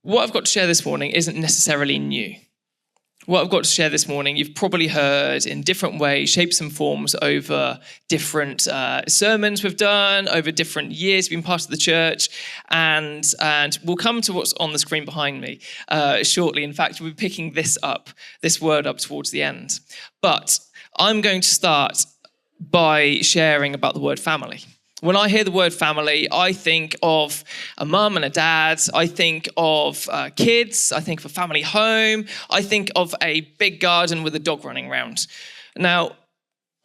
What I've got to share this morning isn't necessarily new. What I've got to share this morning, you've probably heard in different ways, shapes and forms over different sermons we've done, over different years you've been part of the church, and we'll come to what's on the screen behind me shortly. In fact, we'll be picking this word up towards the end. But I'm going to start by sharing about the word family. When I hear the word family, I think of a mum and a dad. I think of kids. I think of a family home. I think of a big garden with a dog running around. Now,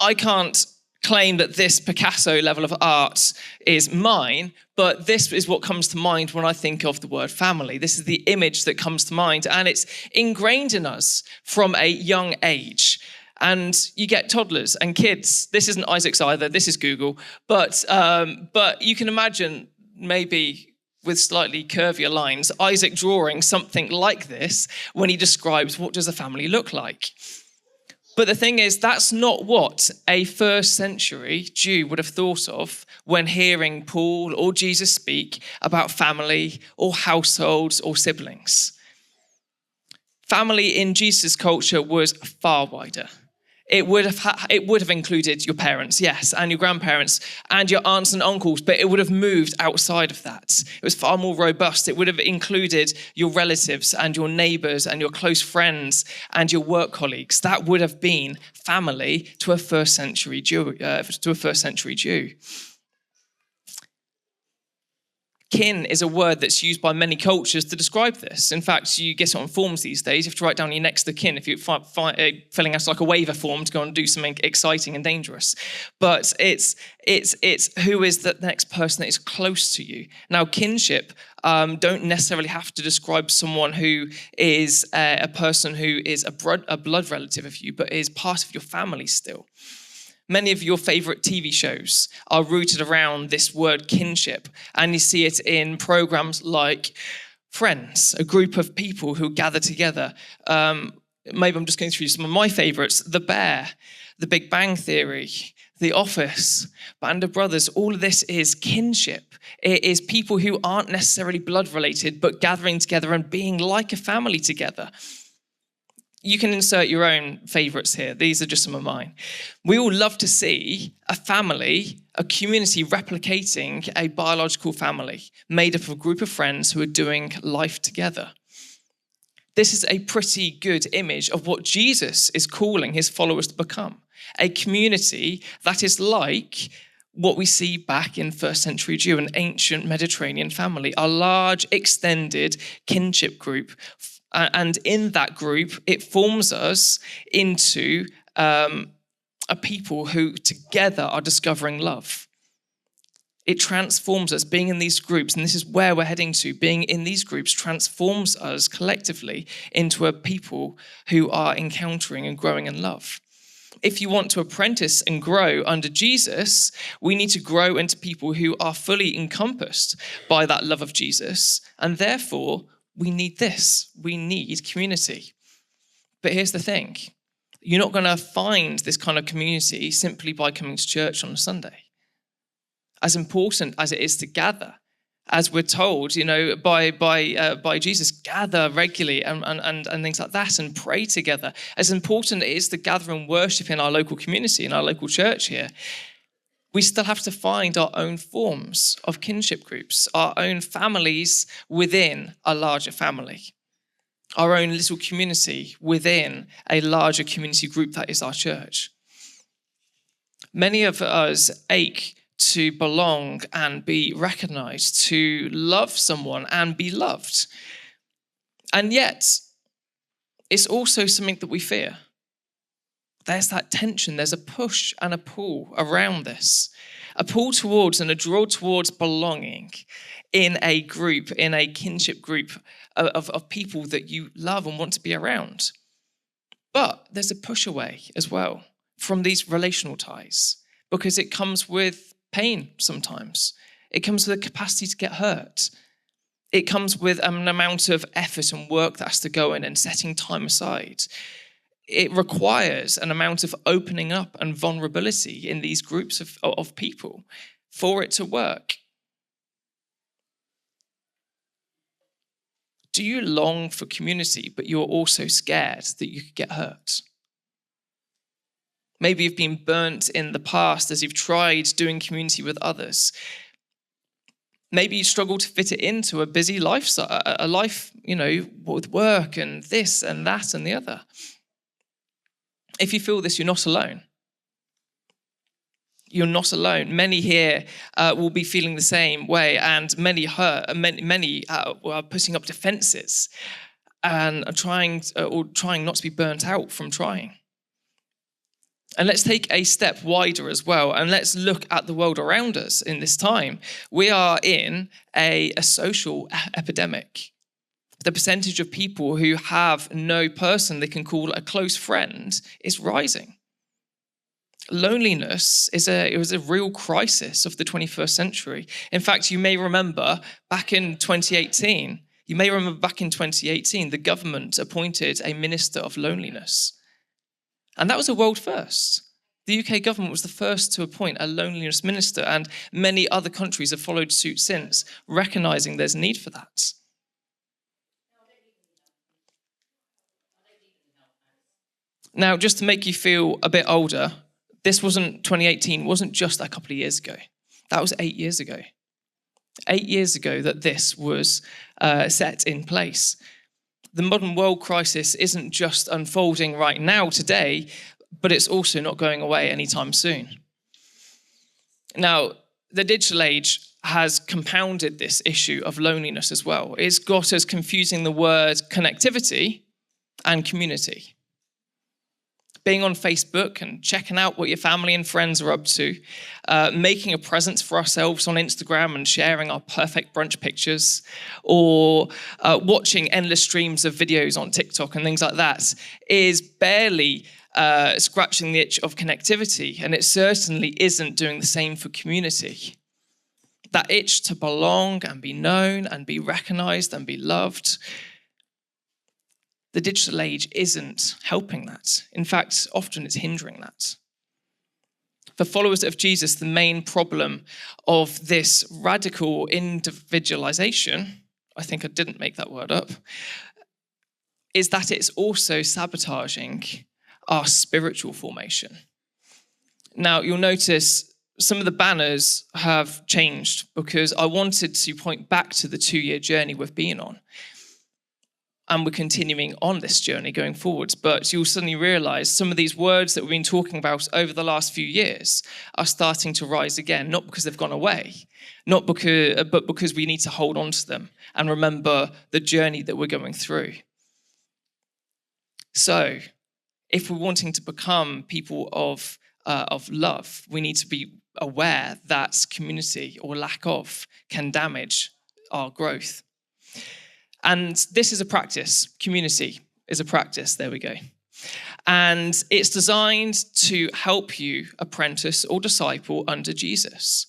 I can't claim that this Picasso level of art is mine, but this is what comes to mind when I think of the word family. This is the image that comes to mind, and it's ingrained in us from a young age. And you get toddlers and kids. This isn't Isaac's either. This is Google. But you can imagine, maybe with slightly curvier lines, Isaac drawing something like this when he describes what does a family look like. But the thing is, that's not what a first century Jew would have thought of when hearing Paul or Jesus speak about family or households or siblings. Family in Jesus' culture was far wider. It would have included your parents, yes, and your grandparents and your aunts and uncles, but it would have moved outside of that. It was far more robust. It would have included your relatives and your neighbors and your close friends and your work colleagues. That would have been family to a first century Jew. Kin is a word that's used by many cultures to describe this. In fact, you get it on forms these days. You have to write down your next of kin if you're filling out like a waiver form to go and do something exciting and dangerous. But it's who is the next person that is close to you. Now, kinship don't necessarily have to describe someone who is a person who is a blood relative of you, but is part of your family still. Many of your favorite TV shows are rooted around this word kinship, and you see it in programs like Friends, a group of people who gather together. Maybe I'm just going through some of my favorites: The Bear, The Big Bang Theory, The Office, Band of Brothers. All of this is kinship. It is people who aren't necessarily blood related, but gathering together and being like a family together. You can insert your own favorites here. These are just some of mine. We all love to see a family, a community replicating a biological family made up of a group of friends who are doing life together. This is a pretty good image of what Jesus is calling his followers to become. A community that is like what we see back in first century Jew, an ancient Mediterranean family, a large extended kinship group. And in that group, it forms us into a people who together are discovering love. It transforms us. Being in these groups, and this is where we're heading to, being in these groups transforms us collectively into a people who are encountering and growing in love. If you want to apprentice and grow under Jesus, we need to grow into people who are fully encompassed by that love of Jesus, and therefore we need this. We need community. But here's the thing. You're not going to find this kind of community simply by coming to church on a Sunday. As important as it is to gather, as we're told, by Jesus, gather regularly and things like that and pray together. As important it is to gather and worship in our local community, in our local church here, we still have to find our own forms of kinship groups, our own families within a larger family, our own little community within a larger community group that is our church. Many of us ache to belong and be recognized, to love someone and be loved. And yet, it's also something that we fear. There's that tension, there's a push and a pull around this. A pull towards and a draw towards belonging in a group, in a kinship group of people that you love and want to be around. But there's a push away as well from these relational ties, because it comes with pain sometimes. It comes with a capacity to get hurt. It comes with an amount of effort and work that has to go in and setting time aside. It requires an amount of opening up and vulnerability in these groups of people for it to work. Do you long for community, but you're also scared that you could get hurt? Maybe you've been burnt in the past as you've tried doing community with others. Maybe you struggle to fit it into a busy lifestyle, a life, with work and this and that and the other. If you feel this, you're not alone. You're not alone. Many here will be feeling the same way, and many are putting up defenses and are trying not to be burnt out from trying. And let's take a step wider as well, and let's look at the world around us in this time. We are in a social epidemic. The percentage of people who have no person they can call a close friend is rising. Loneliness is a real crisis of the 21st century. In fact, you may remember back in 2018, the government appointed a minister of loneliness. And that was a world first. The UK government was the first to appoint a loneliness minister, and many other countries have followed suit since, recognizing there's a need for that. Now, just to make you feel a bit older, 2018 wasn't just a couple of years ago. That was 8 years ago. 8 years ago that this was set in place. The modern world crisis isn't just unfolding right now, today, but it's also not going away anytime soon. Now, the digital age has compounded this issue of loneliness as well. It's got us confusing the word connectivity and community. Being on Facebook and checking out what your family and friends are up to, making a presence for ourselves on Instagram and sharing our perfect brunch pictures, or watching endless streams of videos on TikTok and things like that is barely scratching the itch of connectivity, and it certainly isn't doing the same for community. That itch to belong and be known and be recognized and be loved, the digital age isn't helping that. In fact, often it's hindering that. For followers of Jesus, the main problem of this radical individualization, I think I didn't make that word up, is that it's also sabotaging our spiritual formation. Now, you'll notice some of the banners have changed because I wanted to point back to the 2-year journey we've been on. And we're continuing on this journey going forwards. But you'll suddenly realize some of these words that we've been talking about over the last few years are starting to rise again, not because they've gone away, but because we need to hold on to them and remember the journey that we're going through. So, if we're wanting to become people of love, we need to be aware that community or lack of can damage our growth. And this is a practice. Community is a practice. There we go. And it's designed to help you apprentice or disciple under Jesus.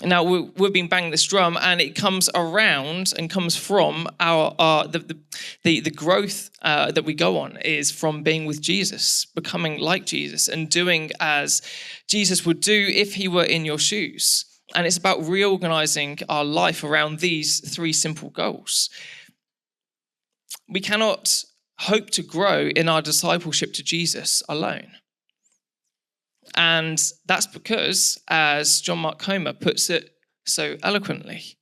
Now, we've been banging this drum, and it comes around and comes from the growth that we go on is from being with Jesus, becoming like Jesus, and doing as Jesus would do if he were in your shoes. And it's about reorganizing our life around these 3 simple goals. We cannot hope to grow in our discipleship to Jesus alone. And that's because, as John Mark Comer puts it so eloquently,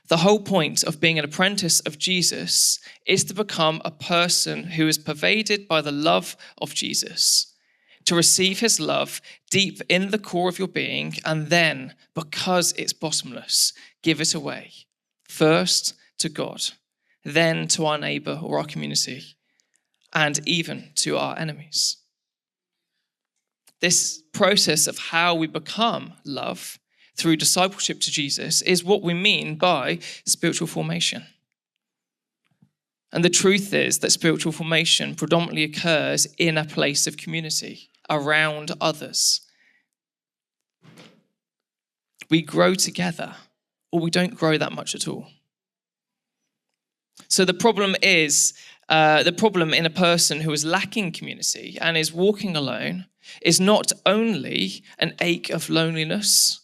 the whole point of being an apprentice of Jesus is to become a person who is pervaded by the love of Jesus, to receive his love deep in the core of your being, and then, because it's bottomless, give it away. First to God, then to our neighbor or our community, and even to our enemies. This process of how we become love through discipleship to Jesus is what we mean by spiritual formation. And the truth is that spiritual formation predominantly occurs in a place of community, around others. We grow together, or we don't grow that much at all. So the problem in a person who is lacking community and is walking alone is not only an ache of loneliness,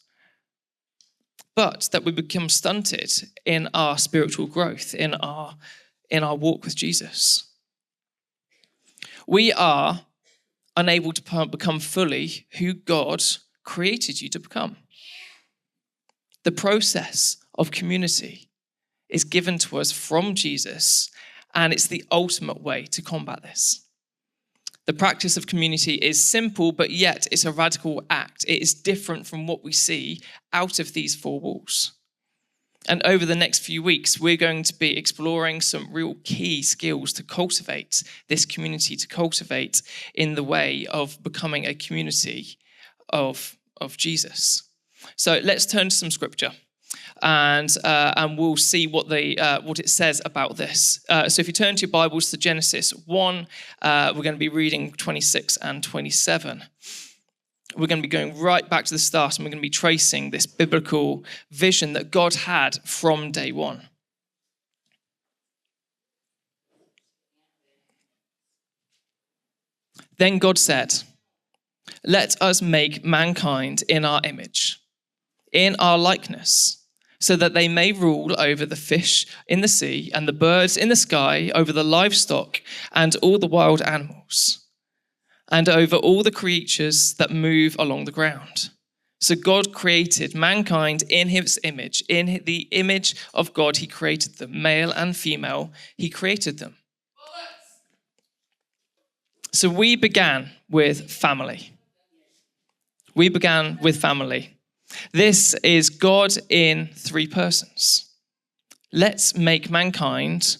but that we become stunted in our spiritual growth, in our walk with Jesus. We are unable to become fully who God created you to become. The process of community is given to us from Jesus, and it's the ultimate way to combat this. The practice of community is simple, but yet it's a radical act. It is different from what we see out of these four walls. And over the next few weeks, we're going to be exploring some real key skills to cultivate this community, to cultivate in the way of becoming a community of Jesus. So let's turn to some scripture, and we'll see what it says about this. So if you turn to your Bibles to Genesis 1, we're going to be reading 26 and 27. We're going to be going right back to the start, and we're going to be tracing this biblical vision that God had from day one. Then God said, "Let us make mankind in our image, in our likeness, so that they may rule over the fish in the sea and the birds in the sky, over the livestock and all the wild animals, and over all the creatures that move along the ground." So God created mankind in his image. In the image of God, he created them. Male and female, he created them. So we began with family. We began with family. This is God in three persons. Let's make mankind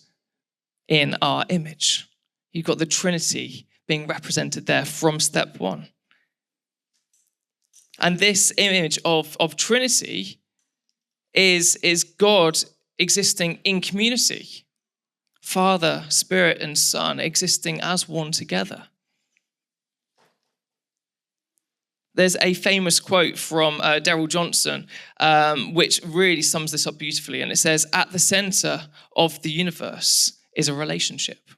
in our image. You've got the Trinity being represented there from step one. And this image of Trinity is God existing in community. Father, Spirit, and Son existing as one together. There's a famous quote from Darrell Johnson, which really sums this up beautifully. And it says, "At the center of the universe is a relationship."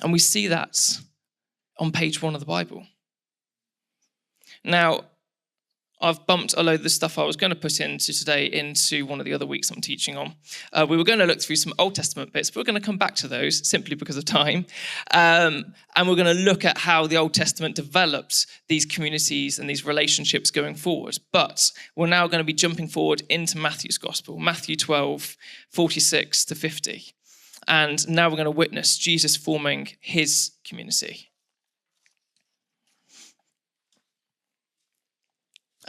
And we see that on page 1 of the Bible. Now, I've bumped a load of the stuff I was going to put into today into one of the other weeks I'm teaching on. We were going to look through some Old Testament bits, but we're going to come back to those simply because of time. And we're going to look at how the Old Testament developed these communities and these relationships going forward. But we're now going to be jumping forward into Matthew's Gospel, Matthew 12, 46 to 50. And now we're going to witness Jesus forming his community.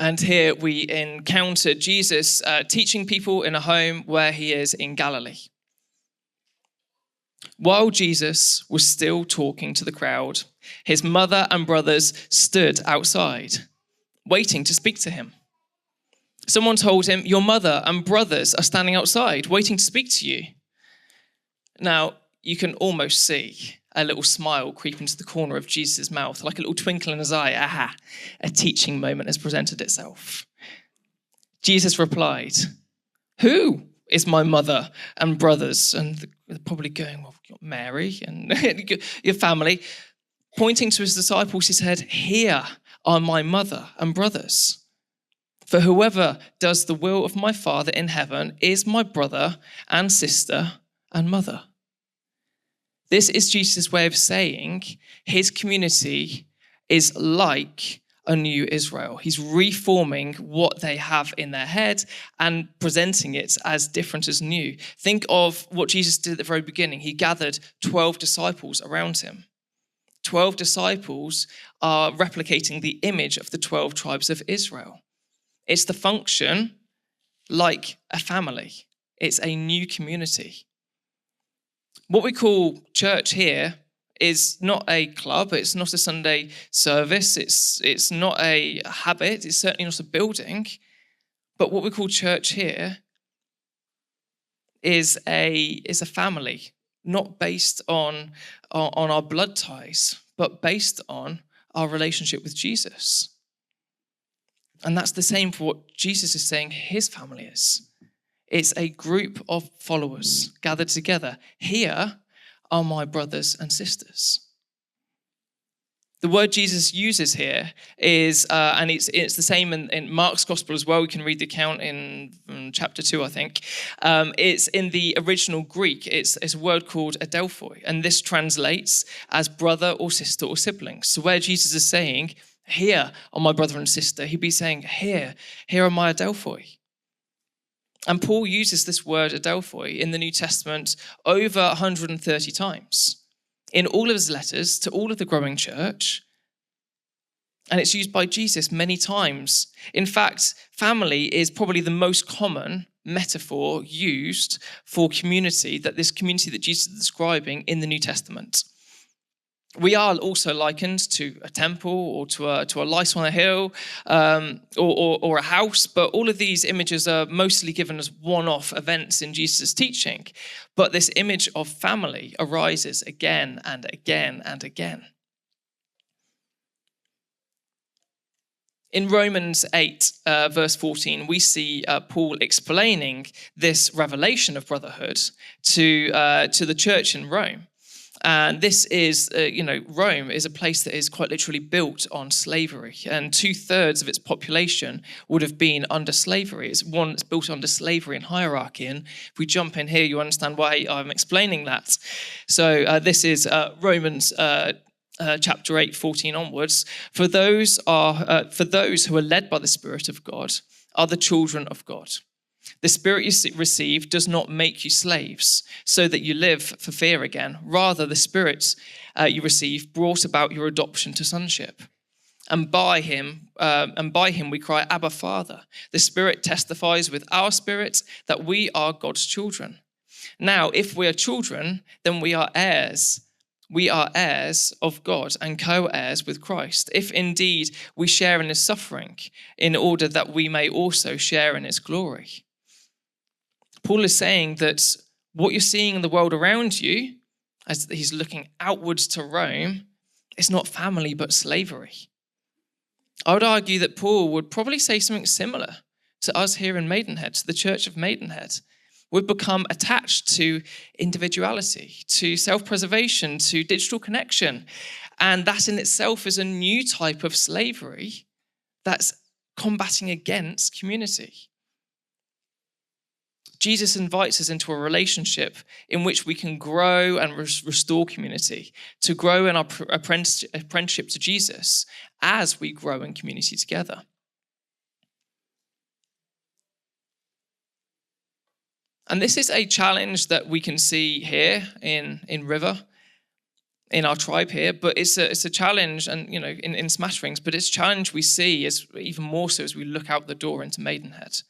And here we encounter Jesus teaching people in a home where he is in Galilee. While Jesus was still talking to the crowd, his mother and brothers stood outside, waiting to speak to him. Someone told him, "Your mother and brothers are standing outside, waiting to speak to you." Now, you can almost see a little smile creep into the corner of Jesus' mouth, like a little twinkle in his eye. Aha, a teaching moment has presented itself. Jesus replied, "Who is my mother and brothers?" And they're probably going, "Well, you've got Mary and your family." Pointing to his disciples, he said, "Here are my mother and brothers. For whoever does the will of my Father in heaven is my brother and sister and mother." This is Jesus' way of saying his community is like a new Israel. He's reforming what they have in their head and presenting it as different as new. Think of what Jesus did at the very beginning. He gathered 12 disciples around him. 12 disciples are replicating the image of the 12 tribes of Israel. It's the function like a family. It's a new community. What we call church here is not a club. It's not a Sunday service. It's not a habit. It's certainly not a building. But what we call church here is a family, not based on our blood ties, but based on our relationship with Jesus. And that's the same for what Jesus is saying his family is. It's a group of followers gathered together. Here are my brothers and sisters. The word Jesus uses here is, and it's the same in Mark's gospel as well. We can read the account in chapter 2, I think. It's in the original Greek. It's a word called adelphoi, and this translates as brother or sister or siblings. So where Jesus is saying, here are my brother and sister, he'd be saying, here are my adelphoi. And Paul uses this word adelphoi in the New Testament over 130 times. In all of his letters to all of the growing church, and it's used by Jesus many times. In fact, family is probably the most common metaphor used for community, this community that Jesus is describing in the New Testament. We are also likened to a temple or to a light on a hill or a house, but all of these images are mostly given as one-off events in Jesus' teaching. But this image of family arises again and again and again. In Romans 8, verse 14, we see Paul explaining this revelation of brotherhood to the church in Rome. And this is, Rome is a place that is quite literally built on slavery. And 2/3 of its population would have been under slavery. It's one that's built under slavery and hierarchy. And if we jump in here, you understand why I'm explaining that. So this is Romans chapter 8, 14 onwards. For those who are led by the Spirit of God are the children of God. The Spirit you receive does not make you slaves, so that you live for fear again. Rather, the Spirit you receive brought about your adoption to sonship. And by him we cry, Abba, Father. The Spirit testifies with our spirit that we are God's children. Now, if we are children, then we are heirs. We are heirs of God and co-heirs with Christ, if indeed we share in his suffering, in order that we may also share in his glory. Paul is saying that what you're seeing in the world around you, as he's looking outwards to Rome, is not family but slavery. I would argue that Paul would probably say something similar to us here in Maidenhead, to the Church of Maidenhead. We've become attached to individuality, to self-preservation, to digital connection. And that in itself is a new type of slavery that's combating against community. Jesus invites us into a relationship in which we can grow and restore community, to grow in our apprenticeship to Jesus as we grow in community together. And this is a challenge that we can see here in River, in our tribe here, but it's a challenge, and in smatterings, but it's a challenge we see as even more so as we look out the door into Maidenhead.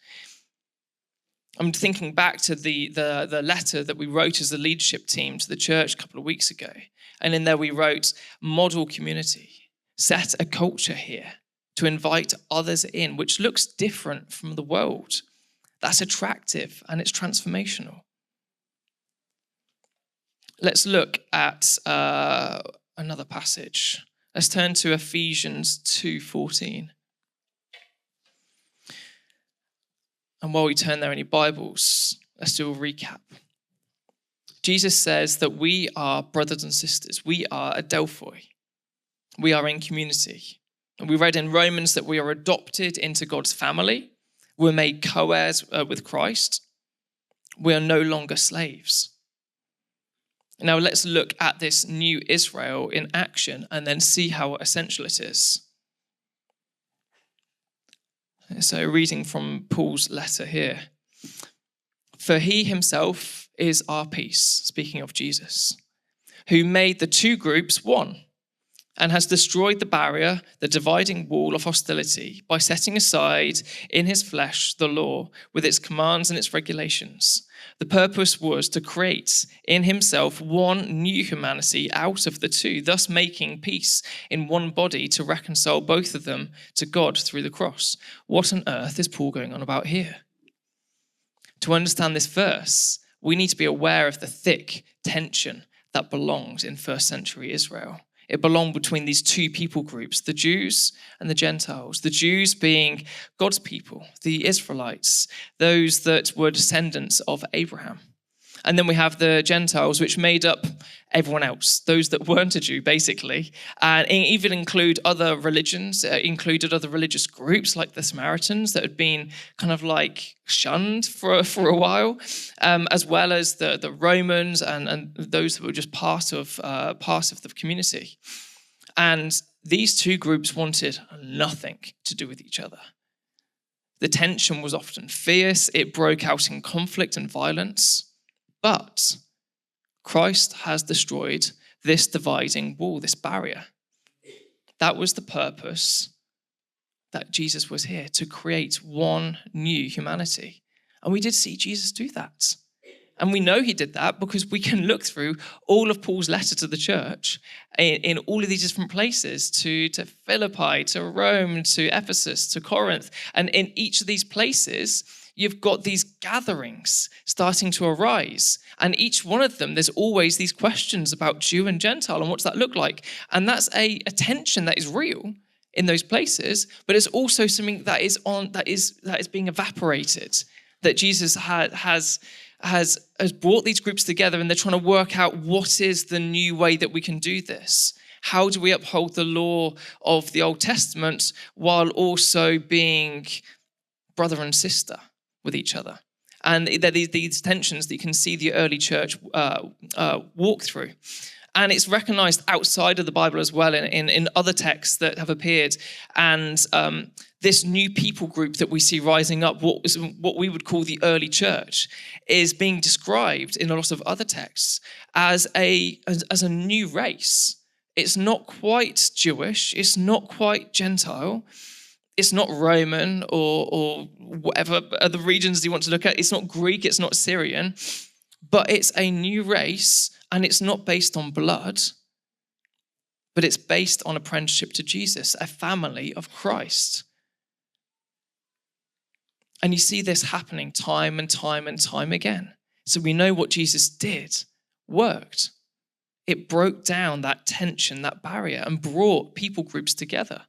I'm thinking back to the letter that we wrote as the leadership team to the church a couple of weeks ago. And in there we wrote, model community, set a culture here to invite others in, which looks different from the world. That's attractive and it's transformational. Let's look at another passage. Let's turn to Ephesians 2:14. And while we turn there in your Bibles, let's do a recap. Jesus says that we are brothers and sisters. We are adelphoi. We are in community. And we read in Romans that we are adopted into God's family. We're made co-heirs with Christ. We are no longer slaves. Now let's look at this new Israel in action and then see how essential it is. So reading from Paul's letter here. For he himself is our peace, speaking of Jesus, who made the two groups one and has destroyed the barrier, the dividing wall of hostility, by setting aside in his flesh the law with its commands and its regulations. The purpose was to create in himself one new humanity out of the two, thus making peace in one body to reconcile both of them to God through the cross. What on earth is Paul going on about here? To understand this verse, we need to be aware of the thick tension that belongs in first century Israel. It belonged between these two people groups, the Jews and the Gentiles. The Jews being God's people, the Israelites, those that were descendants of Abraham. And then we have the Gentiles, which made up everyone else, those that weren't a Jew, basically. And it even include other religions. It included other religious groups like the Samaritans that had been kind of like shunned for a while, as well as the Romans and those that were just part of the community. And these two groups wanted nothing to do with each other. The tension was often fierce. It broke out in conflict and violence. But Christ has destroyed this dividing wall, this barrier. That was the purpose that Jesus was here, to create one new humanity. And we did see Jesus do that. And we know he did that because we can look through all of Paul's letter to the church in all of these different places, to Philippi, to Rome, to Ephesus, to Corinth. And in each of these places, you've got these gatherings starting to arise. And each one of them, there's always these questions about Jew and Gentile and what's that look like. And that's a tension that is real in those places, but it's also something that is being evaporated, that Jesus has brought these groups together, and they're trying to work out what is the new way that we can do this. How do we uphold the law of the Old Testament while also being brother and sister with each other? And there are these tensions that you can see the early church walk through. And it's recognized outside of the Bible as well in other texts that have appeared. And this new people group that we see rising up, what we would call the early church, is being described in a lot of other texts as a new race. It's not quite Jewish. It's not quite Gentile. It's not Roman or whatever other regions you want to look at. It's not Greek. It's not Syrian. But it's a new race, and it's not based on blood, but it's based on apprenticeship to Jesus, a family of Christ. And you see this happening time and time and time again. So we know what Jesus did worked. It broke down that tension, that barrier, and brought people groups together.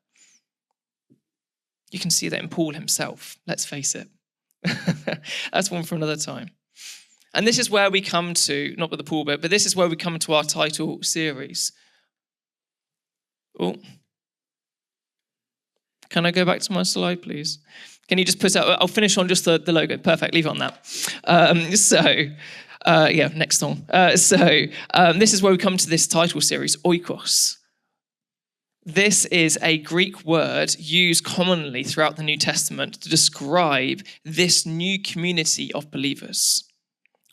You can see that in Paul himself, let's face it. That's one for another time. And this is where we come to, not with the Paul bit, but this is where we come to our title series. Oh, can I go back to my slide, please? Can you just put out, I'll finish on just the logo. Perfect, leave it on that. Next song. This is where we come to this title series, Oikos. This is a Greek word used commonly throughout the New Testament to describe this new community of believers.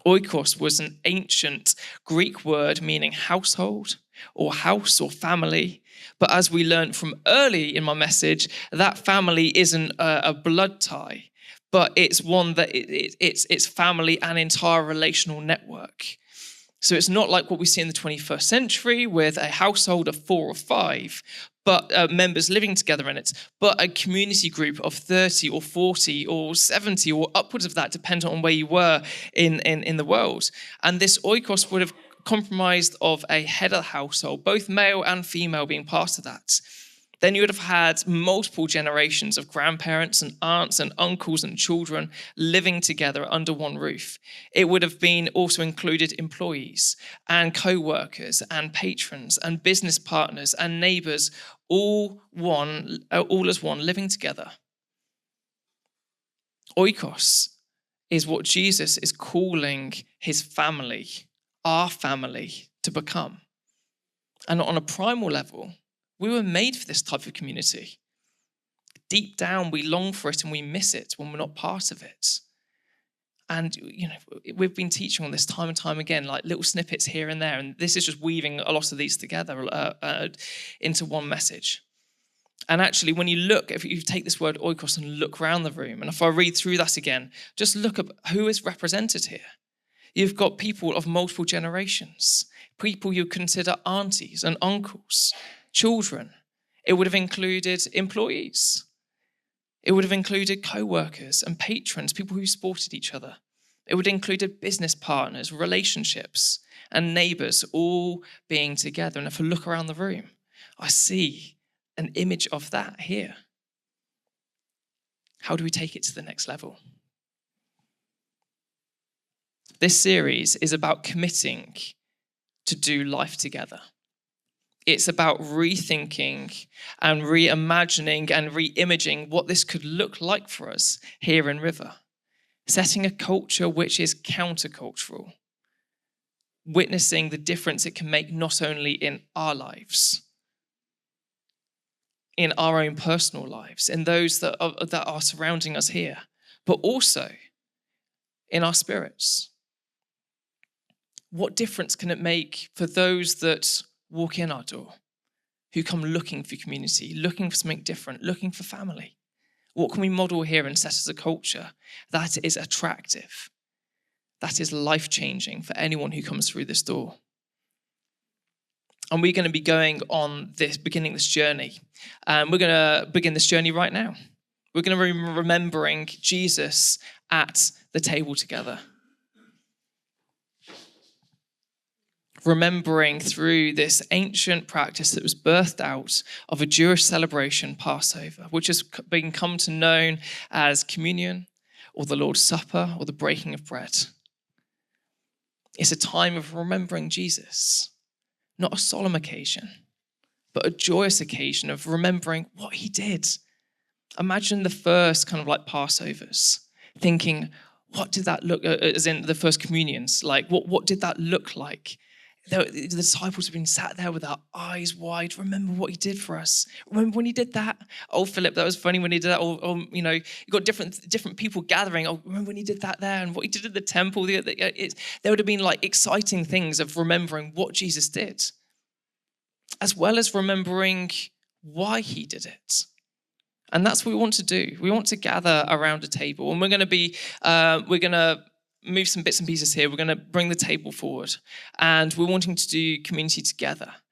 Oikos was an ancient Greek word meaning household or house or family. But as we learned from early in my message, that family isn't a blood tie, but it's one that it's family and entire relational network. So it's not like what we see in the 21st century with a household of 4 or 5, but members living together in it, but a community group of 30 or 40 or 70 or upwards of that, depending on where you were in the world. And this oikos would have comprised of a head of the household, both male and female being part of that. Then you would have had multiple generations of grandparents and aunts and uncles and children living together under one roof. It would have been also included employees and co-workers and patrons and business partners and neighbors, all as one living together. Oikos is what Jesus is calling his family, our family, to become. And on a primal level, we were made for this type of community. Deep down, we long for it and we miss it when we're not part of it. And, we've been teaching on this time and time again, like little snippets here and there. And this is just weaving a lot of these together into one message. And actually, when you look, if you take this word oikos and look around the room, and if I read through that again, just look at who is represented here. You've got people of multiple generations, people you consider aunties and uncles, children. It would have included employees. It would have included co-workers and patrons, people who supported each other. It would have included business partners, relationships, and neighbors all being together. And if I look around the room, I see an image of that here. How do we take it to the next level? This series is about committing to do life together. It's about rethinking and reimagining and reimaging what this could look like for us here in River. Setting a culture which is countercultural. Witnessing the difference it can make not only in our lives, in our own personal lives, in those that are surrounding us here, but also in our spirits. What difference can it make for those that walk in our door, who come looking for community, looking for something different, looking for family? What can we model here and set as a culture that is attractive, that is life-changing for anyone who comes through this door? And we're going to be going on this, beginning this journey. We're going to begin this journey right now. We're going to be remembering Jesus at the table together. Remembering through this ancient practice that was birthed out of a Jewish celebration, Passover, which has become to known as communion or the Lord's Supper or the breaking of bread. It's a time of remembering Jesus, not a solemn occasion, but a joyous occasion of remembering what he did. Imagine the first kind of like Passovers, thinking, what did that look, as in the first communions, like what did that look like? The disciples have been sat there with our eyes wide. Remember what he did for us. Remember when he did that? Oh, Philip, that was funny when he did that. Or you know, you got different people gathering. Oh, remember when he did that there and what he did at the temple. There would have been like exciting things of remembering what Jesus did, as well as remembering why he did it. And that's what we want to do. We want to gather around a table, and we're going to move some bits and pieces here. We're going to bring the table forward, and we're wanting to do community together.